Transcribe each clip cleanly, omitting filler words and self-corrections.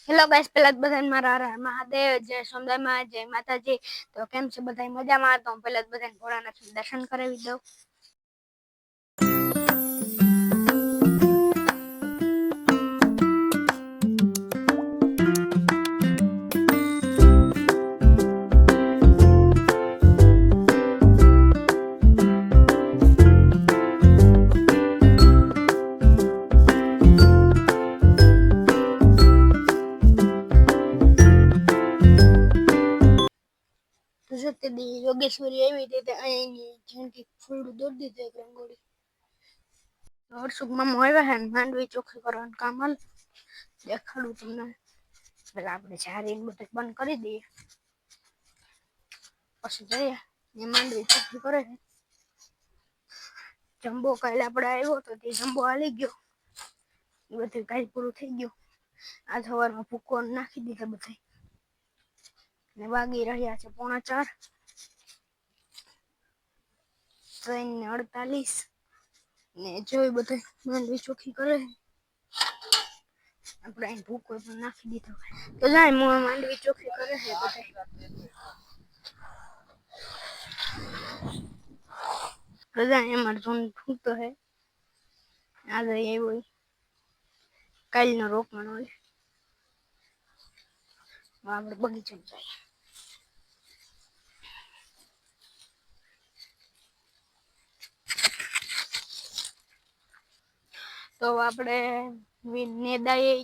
Hello guys, પહેલા બધાને મારા હર હર મહાદેવ, જય સોમનાથ, જય માતાજી। તો કેમ છે બધા મજામાં? તો પહેલા બધાને ભોળાનાથ દર્શન કરાવી દઉં। તો જો તે દી યોગેશ્વરી આવી હતી તે અહીંની ઝાંકી ફૂલડું દોરી દીધું એક રંગોળી। હર્ષુકમાં આવ્યા હે માંડવી ચોખ્ખી કરવાનું કામ હાલ દેખાડું તમને। પેલા આપણે જારી બધું બંધ કરી દઈએ, પછી જઈએ ને માંડવી ચોખ્ખી કરે છે। જમ્બો કાલે આપણે આવ્યો તો તે જમ્બો હાલી ગયો, એ બધું કાલ પૂરું થઈ ગયું। આ સવારમાં ભૂકો નાખી દીધા બધા ને વાગી રહ્યા છે 3:45, 3:48 ને જોઈ બધું માંડવી ચોખ્ખી કરે છે। આપણે અહીં ભૂકો પણ નાખી દીધો તો જાય માંડવી ચોખ્ખી કરે છે બધા। બધા એમાં જોન ફૂટતો હે આજે આવ્યો કાલનો રોકવાનો હોય આપણે બગીચે જઈએ। તો આપણે નેદાઈ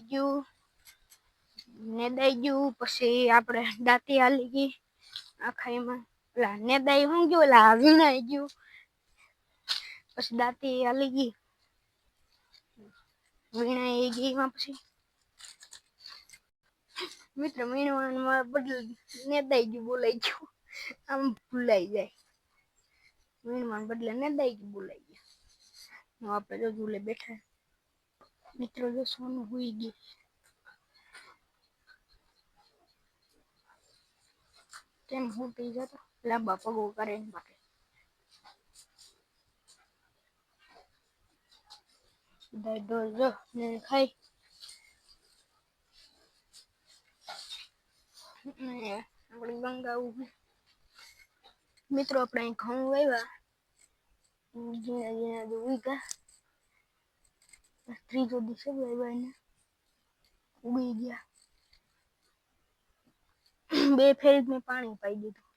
ગયું પછી આપણે દાંતી હાલી ગઈ આખા એમાં ઓલા નેદાઈ હું ગયું ઓલા વીણાઈ ગયું, પછી દાંતી હાલી ગઈ વીણાઈ ગઈ એમાં પછી મિત્ર વીણવામાં બદલે નેદાઈ ગયું બોલાઈ ગયું, આમ ભૂલાઈ જાય વીણવાનું બદલે નેદાઈ ગયું બોલાઈ ગયું। આપણે જો ઝૂલે બેઠા મિત્રો જો સોનું હુઈ ગઈ કેમ હુતી જતો લાંબા પગો કરે માટે બધા ઢોલ જો ને ખાઈ આપણે ગંગાવું મિત્રો આપણે અહીં ઘઉં વાવ્યા ઝીણા ઝીણા ઉગ્યા, ત્રીજો દિવસે વાવ્યા એને ઉગી ગયા। બે ફેરી મેં પાણી પાઈ દીધું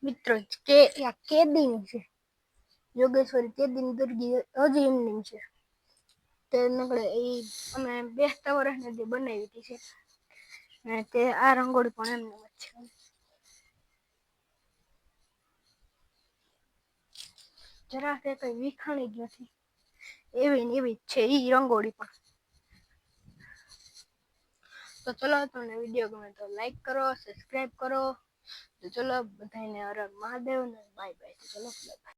મિત્રો કે છે યોગેશ્વરી તે દિન દુર્ગી હજી એમની છે તે નકળે એ અમે બેસતા વર્ષને જે બનાવી હતી છે અને તે આ રંગોળી પણ એમની છે। જરા કે કઈ વિખાણી જ નથી, એવી ને એવી જ છે ઈ રંગોળી પણ। તો ચલો તમને વિડીયો ગમે તો લાઈક કરો, સબસ્ક્રાઇબ કરો। તો ચલો બધાને હર હર મહાદેવ ને બાય બાય। ચલો બાય।